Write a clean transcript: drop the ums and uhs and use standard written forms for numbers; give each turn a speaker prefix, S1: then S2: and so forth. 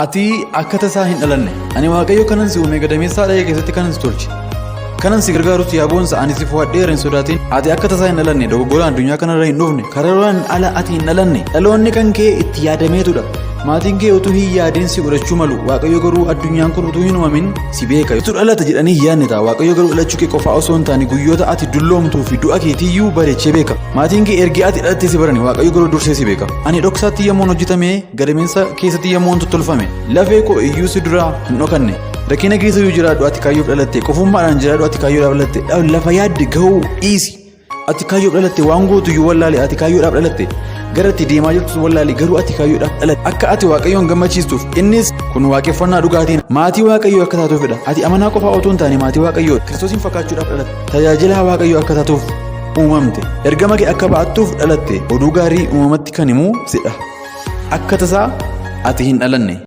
S1: Ati akka tasaa hin dhalanne ani waaqayyo kanan si uume gadameessaa dha'ee keessatti kanan si tolche kanan si gargaarutti yaaboonsa ani si fo'adheera hin sodaatin ati akka tasaa hin dhalanne dogoggora addunyaa kanarra hin dhufne kararaan ala ati hin dhalanne dhaloonni kan kee itti yaadameetudha maatiin kee utuu hin yaadin si godhachuu malu waaqayyo garuu addunyaan kun utuu hin uumamin si beeka utuu dhalata jedhanii hin yaadne ta'a waaqayyo garuu dhalachuu kee qofaa osoo hin taane guyyoota ati dulloomtuu fi du'a keetiyyuu bareechee beeka maatiin kee ergi ati dhalatte si barani waaqayyo garuu dursee si beeka ani dhoksaatti yemmoon hojjetame gadameensa keessatti yemmoon tottolfame lafee koo iyyuu si duraa hin dhokanne rakkina keessa yoo jiraadhu ati kaayyoof dhalatte qofummaadhaan jiraadhu ati kaayyoodhaaf dhalatte lafa yaadde gahuu dhiisi ati kaayyoof dhalatte waan gootu iyyuu wallaale ati kaayyoodhaaf dhalatte garatti deemaa jirtus wallaale garuu ati kaayyoodhaaf dhalatte akka ati waaqayyoon gammachiistuuf innis kun waaqeffannaa dhugaatiin maatii waaqayyoo akka taatuufidha ati amanaa qofaa otoo hin taane maatii waaqayyoo kiristoosiin fakkaachuudhaaf dhalatte tajaajila waaqayyoo akka taatuuf uumamte ergama kee akka ba'attuuf dhalatte oduu gaarii uumamatti kan himuu sidha akka tasaa ati hin dhalanne.